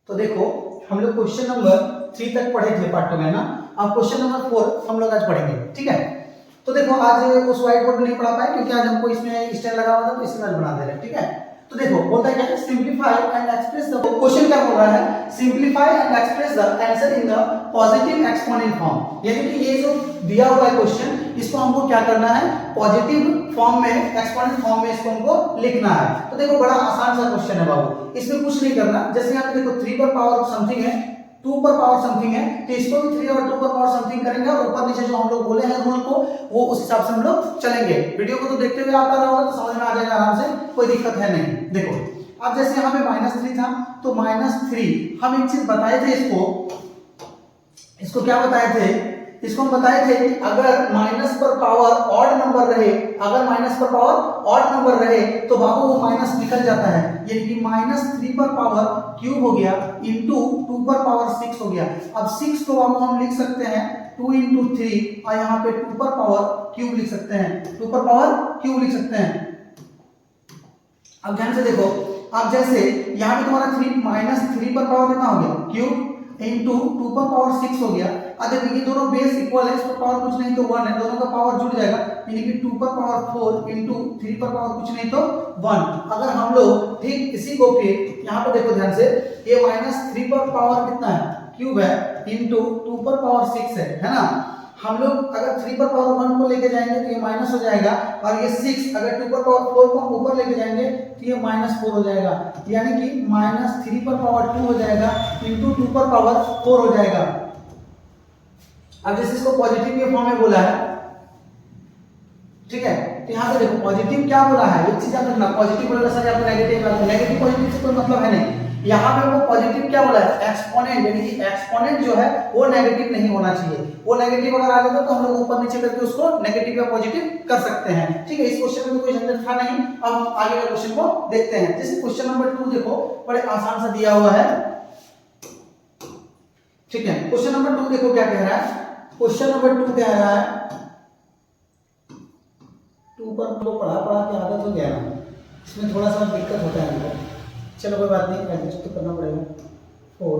तो देखो हम लोग क्वेश्चन नंबर 3 तक पढ़े थे पार्ट 2 में ना। अब क्वेश्चन नंबर 4 हम लोग आज पढ़ेंगे, ठीक है। तो देखो आज उस व्हाइट बोर्ड में नहीं पढ़ा पाए क्योंकि आज हमको इसमें स्टैंड लगा हुआ था, तो इसमें आज बना दे रहे हैं, ठीक है। तो देखो बोलता है क्या है, simplify and express the question क्या बोल रहा है, simplify and express the answer in the positive exponent form. यानी कि ये जो दिया हुआ है क्वेश्चन, इसको हमको क्या करना है, पॉजिटिव फॉर्म में, एक्सपोनेंट फॉर्म में इसको हमको लिखना है। तो देखो बड़ा आसान सा क्वेश्चन है बाबू, इसमें कुछ नहीं करना। जैसे यहाँ पे देखो 3 पर पावर समथिंग है, 2 पर पावर समथिंग है, तो इसको भी 3 और 2 पर पावर समथिंग करेंगे और ऊपर नीचे जो हम लोग बोले हैं रूल को, वो उस हिसाब से हम लोग चलेंगे। वीडियो को तो देखते हुए आता रहोगे तो समझ में आ जाएगा आराम से, कोई दिक्कत है नहीं। देखो अब जैसे यहाँ पे -3 था, तो -3 हम एक चीज बताए थे, इसको क्या बताए थे, इसको हम बताए थे कि अगर माइनस पर पावर ऑड नंबर रहे, अगर माइनस पर पावर ऑड नंबर रहे तो बाबू वो माइनस निकल जाता है। यानी कि -3 पर पावर क्यूब हो गया इंटू 2 पर पावर 6 हो गया। अब 6 को बाबू हम लिख सकते हैं 2 इंटू 3 और यहाँ पे 2 पर पावर क्यूब लिख सकते हैं, 2 पर पावर क्यूब लिख सकते हैं। अब ध्यान से देखो, अब जैसे यहाँ पे तुम्हारा -3 पर पावर कितना हो गया, क्यूब इंटू 2 पर पावर 6 हो गया। अब देखो ये दोनों बेस इक्वल है, इस पर पावर कुछ नहीं तो 1 है, दोनों का पावर जुड़ जाएगा। यानी कि 2 पर पावर 4 इंटू 3 पर पावर कुछ नहीं तो 1। अगर हम लोग ठीक इसी को फिर यहाँ पे देखो ध्यान से, ये -3 पर पावर कितना है, क्यूब है, इंटू 2 पर पावर 6 है ना। हम लोग अगर 3 पर पावर 1 को लेके जाएंगे तो ये माइनस हो जाएगा, और ये 6 अगर 2 पर पावर 4 को हम ऊपर लेके जाएंगे तो ये -4 हो जाएगा। यानी कि -3 पर पावर 2 हो जाएगा इंटू 2 पर पावर 4 हो जाएगा। अब जैसे इसको पॉजिटिव के फॉर्म में बोला है, ठीक है, तो यहाँ पे देखो पॉजिटिव क्या बोला है, एक चीज याद रखना, पॉजिटिव बोलने से आपको नेगेटिव, नेगेटिव पॉजिटिव से कोई मतलब है नहीं। यहाँ पे वो पॉजिटिव क्या बोला है, एक्सपोनेंट, यानी कि एक्सपोनेंट जो है वो नेगेटिव नहीं होना चाहिए। वो नेगेटिव अगर आ जाता तो हम लोग ऊपर नीचे करके उसको नेगेटिव या पॉजिटिव कर सकते हैं, ठीक है। इस क्वेश्चन में कोई झंझट था नहीं। अब हम आगे के क्वेश्चन को देखते हैं। जैसे क्वेश्चन नंबर 2 देखो, बड़े आसान सा दिया हुआ है, ठीक है। क्वेश्चन नंबर 2 देखो क्या कह रहा है, क्वेश्चन नंबर 2 कह रहा है, 2 पर तो पढ़ा के आदत हो गया ना, इसमें थोड़ा सा दिक्कत होता है हमको। चलो कोई बात नहीं, एडजस्ट तो करना पड़ेगा। 4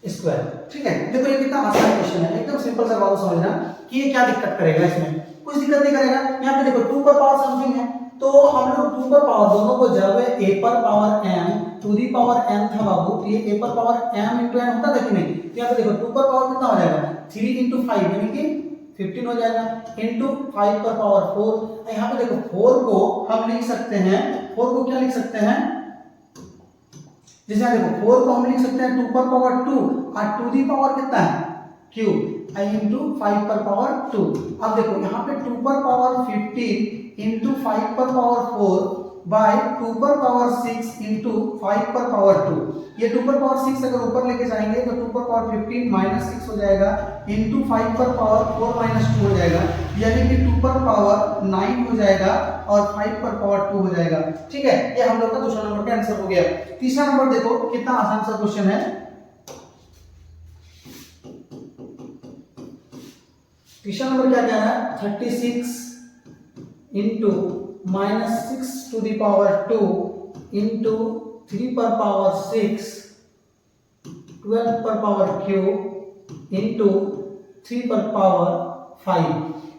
स्क्वायर, ठीक है। देखो ये कितना आसान क्वेश्चन है, एकदम सिंपल सा बात समझना कि ये क्या दिक्कत करेगा, इसमें कुछ दिक्कत नहीं करेगा। यहाँ पे देखो 2 पर पावर समथिंग है, तो हम लोग 2 पर पावर दोनों को जब a पर power m to the power m था बाबू, तो ये a पर पावर m इंटू n होता था कि नहीं। तो यहाँ पे देखो 2 पर पावर कितना हो जाएगा, 3 इंटू 5 यानी कि 15 हो जाएगा, इंटू 5 पर पावर 4। यहाँ पे देखो 4 को हम लिख सकते हैं, 4 को क्या लिख सकते हैं, जैसे देखो 4 को हम लिख सकते हैं 2 पर पावर 2 और 2 दी पावर कितना है, क्यूब, इंटू 5 पर पावर 2। अब देखो यहाँ पे 2 पर पावर 15 इंटू 5 पर पावर 4 बाय 2 पर पावर 6 इंटू 5 पर पावर 2। ये 2 पर पावर 6 अगर ऊपर लेके जाएंगे तो 2 पर पावर 15 माइनस 6 हो जाएगा, इंटू 5 पर पावर 4 माइनस 2 हो जाएगा, यानी कि 2 पर पावर 9 हो जाएगा और 5 पर पावर 2 हो जाएगा, ठीक है। ये हम लोग का दूसरा नंबर का आंसर हो गया। तीसरा नंबर देखो कितना आसान सा क्वेश्चन है। तीसरा नंबर क्या कह रहा है, 36 into -6 to the power 2 into 3 पर पावर 6 12 पर पावर क्यूब इंटू 3 पर पावर 5।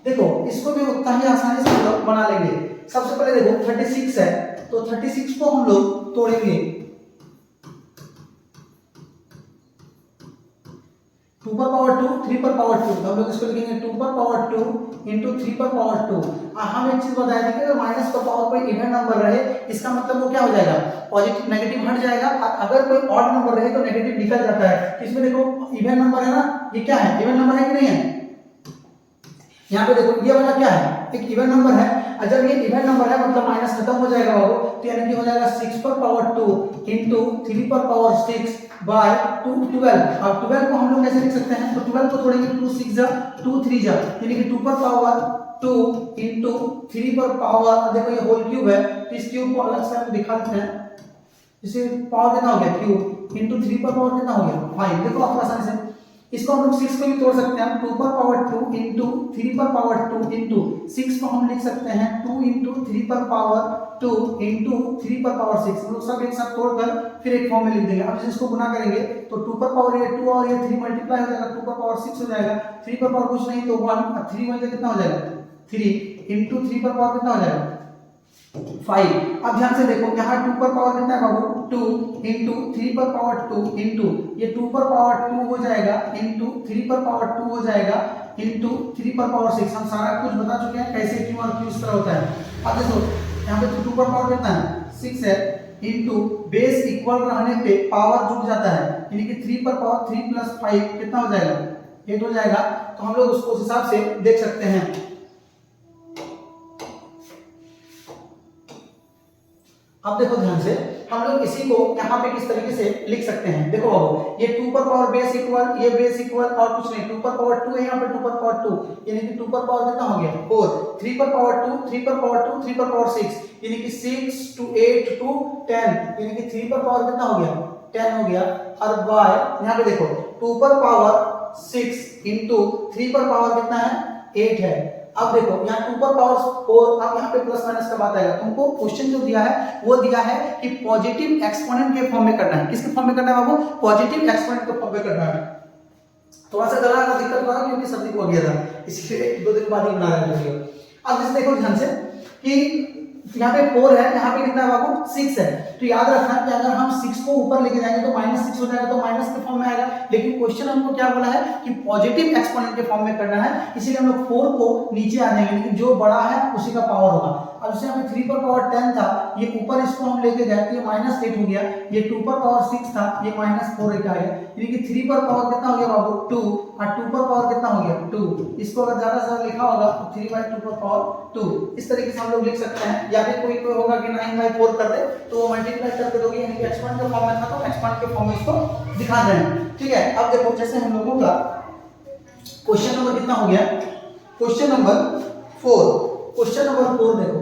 देखो इसको भी उतना ही आसानी से हम लोग बना लेंगे। सबसे पहले देखो 36 है, तो 36 को हम लोग तोड़ेंगे, 2 पर पावर 2 3 पर पावर 2, तो हम लोग इसको लिखेंगे 2 पर पावर 2 इंटू 3 पर पावर 2। हम एक चीज बताया था कि अगर माइनस पर पावर कोई इवन नंबर रहे, इसका मतलब वो क्या हो जाएगा, पॉजिटिव, नेगेटिव हट जाएगा। अगर कोई ऑड नंबर रहे तो नेगेटिव निकल जाता है। तो इसमें देखो इवन नंबर है ना, ये क्या है, इवन नंबर है कि नहीं है। यहाँ पे देखो ये वाला क्या है, एक इवन नंबर है, और जब ये इवन नंबर है मतलब माइनस खत्म हो जाएगा बाबू, तो यानी कि हो जाएगा 6 पर पावर 2 इंटू 3 पर पावर 6 बाय 12। अब 12 को हम लोग कैसे लिख सकते हैं, तो 12 को थोड़ेंगे 2 6 जा 2 3 जा, यानी कि 2 पर पावर 2 इंटू 3 पर पावर, देखो ये होल क्यूब है, तो इस क्यूब को अलग से हम दिखा देते हैं। इसे पावर कितना हो गया, क्यूब इंटू 3 पर पावर कितना हो गया 5। देखो आप आसानी से इसको हम लोग 6 को भी तोड़ सकते हैं, 2 पर पावर 2 इंटू 3 पर पावर 2 इंटू 6 को हम लिख सकते हैं 2 इंटू 3 पर पावर 2 इंटू 3 पर पावर 6। हम लोग सब एक साथ तोड़कर फिर एक फॉर्म में लिख देंगे। अब इसको गुना करेंगे तो 2 पर पावर ये 2 और ये 3 मल्टीप्लाई हो जाएगा, 2 पर पावर 6 हो जाएगा, 3 पर पावर कुछ नहीं तो 1 और 3 1 कितना हो जाएगा 3 इंटू 3 पर पावर कितना हो जाएगा 5। अब ध्यान से देखो यहाँ 2 पर पावर कितना है बाबू 2 इंटू 3 पर पावर 2 इंटू ये 2 पर पावर 2 हो जाएगा इंटू 3 पर पावर 2 हो जाएगा इंटू 3 पर पावर 6। हम सारा कुछ बता चुके हैं कैसे क्यों और क्यों इस तरह होता है। अब देखो यहाँ पे 2 पर पावर कितना है 6 है इंटू बेस इक्वल रहने पे पावर जुड़ जाता है, यानी कि 3 पर पावर 3 प्लस 5 कितना हो जाएगा 8 हो जाएगा। तो हम लोग उसको उस हिसाब से देख सकते हैं। अब देखो ध्यान से हम लोग इसी को यहाँ पे किस तरीके से लिख सकते हैं। देखो बाबू ये 2 पर पावर बेस इक्वल ये बेस इक्वल और कुछ नहीं 2 पर पावर 2 है यहाँ पे 2 पर पावर 2 यानी कि 2 पर पावर कितना हो गया 4, 3 पर पावर 2 3 पर पावर 2 3 पर पावर 6 यानी कि 6 to 8 to 10 यानी कि 3 पर पावर कितना हो गया 10 हो गया। और बाय यहाँ पे देखो 2 पर पावर 6 इंटू 3 पर पावर कितना है 8 है। अब देखो यहाँ 2 पर पावर 4, अब यहाँ पे प्लस माइनस का बात आएगा। तुमको क्वेश्चन जो दिया है वो दिया है कि पॉजिटिव एक्सपोनेंट के फॉर्म में करना है। किसके फॉर्म में करना है बाबू पॉजिटिव एक्सपोनेंट के फॉर्म में करना है। थोड़ा सा गला का दिक्कत हुआ क्योंकि सर्दी हो गया था, इसलिए 2 दिन बाद ही बना रहे थे। अब जैसे देखो ध्यान से कि यहाँ पे 4 है यहाँ पे कितना है बाबू 6 है, तो याद रखना कि अगर हम 6 को ऊपर लेके जाएंगे तो -6 हो जाएगा, तो माइनस के फॉर्म में आएगा। लेकिन क्वेश्चन हमको क्या बोला है कि पॉजिटिव एक्सपोनेंट के फॉर्म में करना है, इसीलिए हम लोग 4 को नीचे आ जाएंगे, लेकिन जो बड़ा है उसी का पावर होगा। अब जैसे हमें 3 पर पावर 10 था, ये ऊपर इसको हम लेके गए तो ये -8 हो गया, ये 2 पर पावर 6 था, ये -4 आ गया, यानी कि 3 पर पावर कितना हो गया बाबू 2 और 2 पर पावर कितना हो गया 2। इसको अगर ज्यादा से लिखा होगा तो 3/2 पर पावर 2 इस तरीके से हम लोग लिख सकते हैं। या फिर कोई होगा कि 9/4 कर दे तो वो मल्टीप्लाई करके दोगे, यानी कि एक्सपोनेंट के फॉर्म में था तो एक्सपोनेंट के फॉर्म में इसको दिखा रहे हैं। ठीक है, अब देखो जैसे हम लोगों का क्वेश्चन नंबर कितना हो गया क्वेश्चन नंबर 4। क्वेश्चन नंबर 4 देखो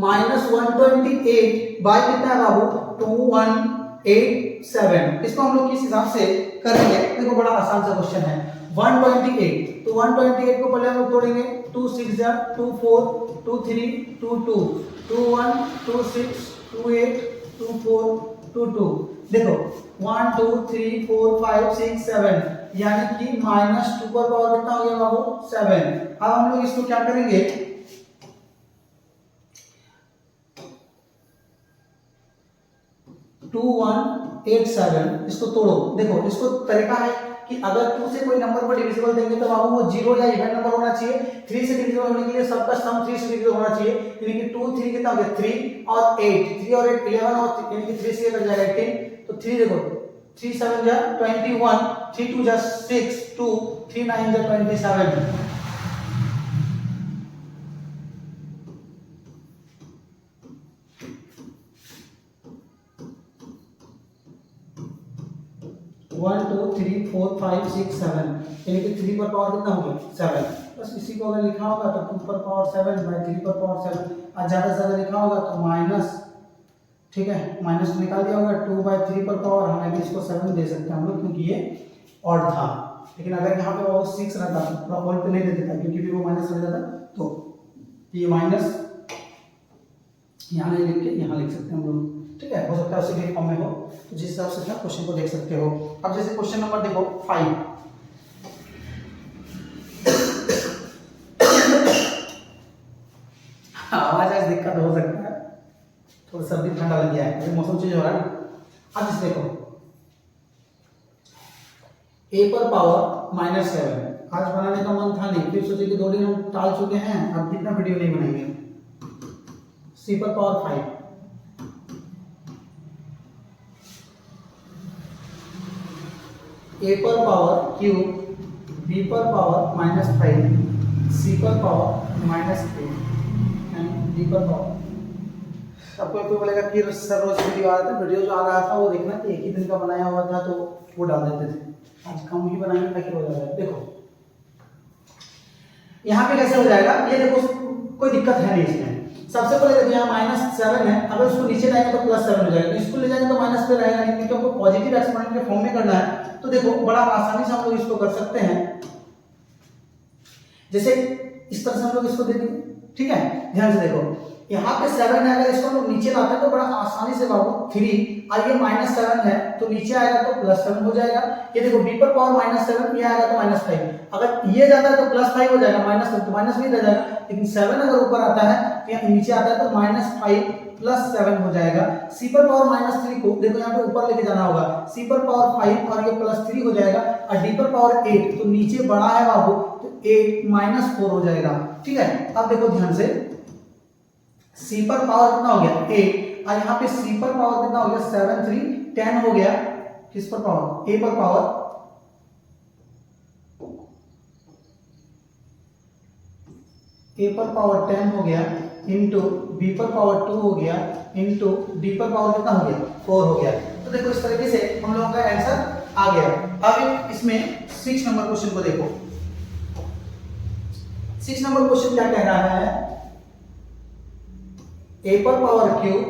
-128 बाय कितना है बाबू 2187। इसको हम लोग किस हिसाब से करेंगे, देखो बड़ा आसान सा क्वेश्चन है। 128 तो 128 को पहले हम लोग तोड़ेंगे 2 6 जा 2 4 2 3 2 2 2 1 2 6 2 8 2 4 2 2। देखो 1 2 3 4 5 6 7 यानी कि -2 पर पावर कितना हो गया बाबू 7। अब हम लोग इसको क्या करेंगे 2187 इसको तोड़ो। देखो इसको तरीका है कि अगर 2 से कोई नंबर को डिविजिबल देंगे तो बाबू वो 0 या इवन नंबर होना चाहिए। 3 से डिविजिबल होने के लिए सबका सम 3 से डिविजिबल होना चाहिए, यानी कि 2 3 कितना हो गया 3 और 8 3 और 8 11 और यानी कि 3 से लग जाएगा 18। तो 3 देखो 3 7 जा 21 3 2 जा 6 2 3 9 जा 27। वन टू थ्री 4 5 6 7 यानी कि 3 पर पावर कितना हो गया 7। बस इसी को अगर लिखा होगा तो 2 पर पावर 7 बाय 3 पर पावर 7 और ज्यादा से ज्यादा लिखा होगा तो माइनस, ठीक है माइनस निकाल दिया होगा 2/3 पर पावर। हम अभी इसको 7 दे सकते हैं हम लोग क्योंकि ये ऑड था। लेकिन अगर यहाँ पे वो 6 रहता तो पूरा होल पे नहीं दे देता क्योंकि फिर वो माइनस हो जाता, तो ये माइनस यहाँ नहीं लिख के यहाँ लिख सकते हैं हम लोग। ठीक है, हो सकता है उसी के फॉर्म में हो, तो जिस हिसाब से क्वेश्चन को देख सकते हो। अब जैसे क्वेश्चन नंबर देखो 5 आवाज आज दिक्कत हो सकता है, थोड़ा सर्दी ठंडा लग गया है, मौसम चेंज हो रहा है ना। अब जैसे देखो a पर पावर -7 आज बनाने का मन था नहीं, फिर सोचे कि 2 दिन हम टाल चुके हैं, अब कितना वीडियो नहीं बनाएंगे। c पर पावर 5 a पर पावर क्यूब b पर पावर -5 c पर पावर -8 एंड d पर पावर। सबको कोई बोलेगा कि सर रोज वीडियो आ रहा था, वीडियो जो आ रहा था वो देखना कि एक ही दिन का बनाया हुआ था तो वो डाल देते थे, आज कम ही बनाएंगे ताकि हो जाएगा। देखो यहाँ पे कैसे हो जाएगा, ये देखो कोई दिक्कत है नहीं इसमें। सबसे पहले देखिए यहाँ -7 है, अगर उसको नीचे लाएंगे तो +7 हो जाएगा, इसको ले जाएंगे तो माइनस पे रहेगा नहीं, क्योंकि हमको पॉजिटिव एक्सपोनेंट के फॉर्म में करना है। तो देखो बड़ा आसानी से हम लोग इसको कर सकते हैं, जैसे इस तरह से हम लोग इसको दे देंगे, ठीक है। ध्यान से देखो यहाँ पे 7 है, अगर इसको हम लोग नीचे लाते हैं तो बड़ा आसानी से बाबू 3 और ये -7 है तो नीचे आएगा तो +7 हो जाएगा। ये देखो b पर पावर -7, ये आएगा तो -5, अगर ये जाता है तो +5 हो जाएगा, माइनस तो माइनस नहीं रह जाएगा, लेकिन 7 अगर ऊपर आता है तो यहाँ नीचे आता है तो -5 + 7 हो जाएगा। c पर पावर -3 को देखो यहाँ पे ऊपर लेके जाना होगा, c पर पावर 5 और ये +3 हो जाएगा, और d पर पावर 8 तो नीचे बड़ा है बाबू तो 8 -4 हो जाएगा, ठीक है। अब देखो ध्यान से c पर पावर कितना हो गया 8, और यहाँ पे c पर पावर कितना हो गया 7 3 10 हो गया, किस पर पावर a पर पावर a पर पावर 10 हो गया इंटू b पर पावर 2 हो गया इंटू d पर पावर कितना हो गया 4 हो गया। तो देखो इस तरीके से हम लोगों का आंसर आ गया। अब इसमें 6 नंबर क्वेश्चन को देखो, 6 नंबर क्वेश्चन क्या कह रहा है, a पर पावर क्यूब,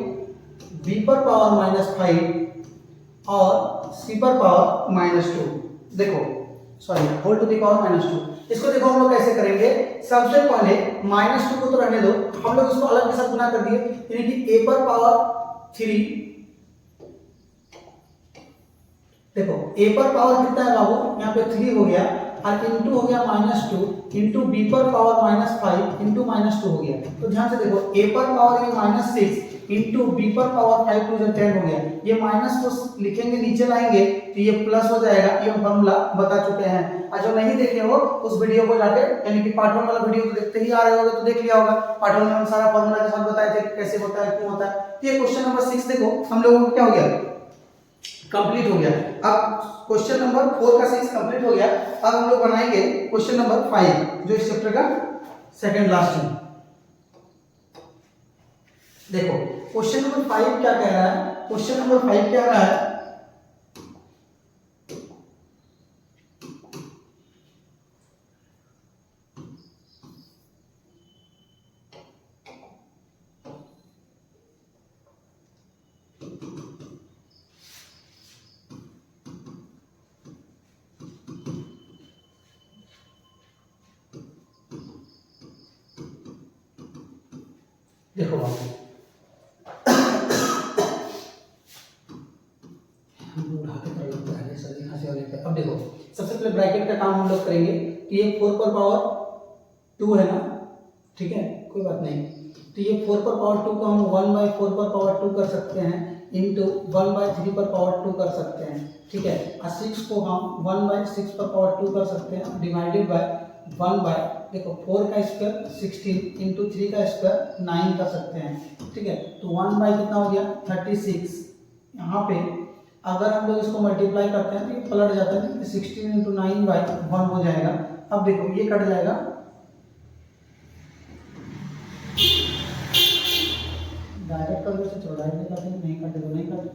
b पर पावर -5 और c पर पावर -2, देखो sorry whole to the power -2। इसको देखो हम लोग कैसे करेंगे, सबसे पहले -2 को तो रहने दो, हम लोग इसको अलग के साथ गुना कर दिए, यानी कि a पर पावर 3, देखो a पर पावर कितना है बाबू यहाँ पे 3 हो गया, और इंटू हो गया -2 इंटू b पर पावर -5 इंटू -2 हो गया। तो ध्यान से देखो a पर पावर ये -6 इंटू b पर पावर 5 टू 10 हो गया, ये माइनस को लिखेंगे नीचे लाएंगे तो ये प्लस हो जाएगा, ये फॉर्मूला बता चुके हैं। और जो नहीं देखे हो उस वीडियो को जाके यानी कि पार्ट 1 वाला वीडियो तो देखते ही आ रहे होगे तो देख लिया होगा, पार्ट 1 में हम सारा फॉर्मूला के साथ बताए थे कैसे होता है क्यों होता है। तो ये क्वेश्चन नंबर 6 देखो हम लोगों को क्या हो गया कंप्लीट हो गया। अब क्वेश्चन नंबर 4 का 6 कंप्लीट हो गया। अब हम लोग बनाएंगे क्वेश्चन नंबर 5 जो इस चैप्टर का सेकंड लास्ट है। देखो क्वेश्चन नंबर 5 क्या कह रहा है, क्वेश्चन नंबर 5 क्या कह रहा है, देखो बाबू अब देखो सबसे पहले ब्रैकेट का काम हम लोग करेंगे कि ये 4 पर पावर 2 है ना, ठीक है कोई बात नहीं, तो ये 4 पर पावर 2 को हम 1/4 पर पावर 2 कर सकते हैं इंटू 1/3 पर पावर 2 कर सकते हैं, ठीक है। और 6 को हम 1/6 पर पावर 2 कर सकते हैं डिवाइडेड बाय 1 देखो 4 का स्क्वायर 16 इंटू 3 का स्क्वायर 9 कर सकते हैं, ठीक है। तो 1 कितना हो गया 36, यहाँ पे अगर हम लोग इसको मल्टीप्लाई करते हैं तो ये पलट जाता है, 16 इंटू 9/1 हो जाएगा। अब देखो ये कट जाएगा, डायरेक्ट कर दो से छोड़ा नहीं कटे तो नहीं कटे,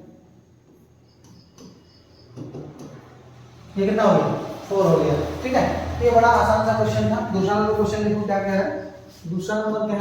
ये कितना हो गया 4 हो गया, ठीक है। ये बड़ा आसान सा क्वेश्चन था। दूसरा नंबर क्वेश्चन देखो क्या कह रहा है, दूसरा नंबर क्या है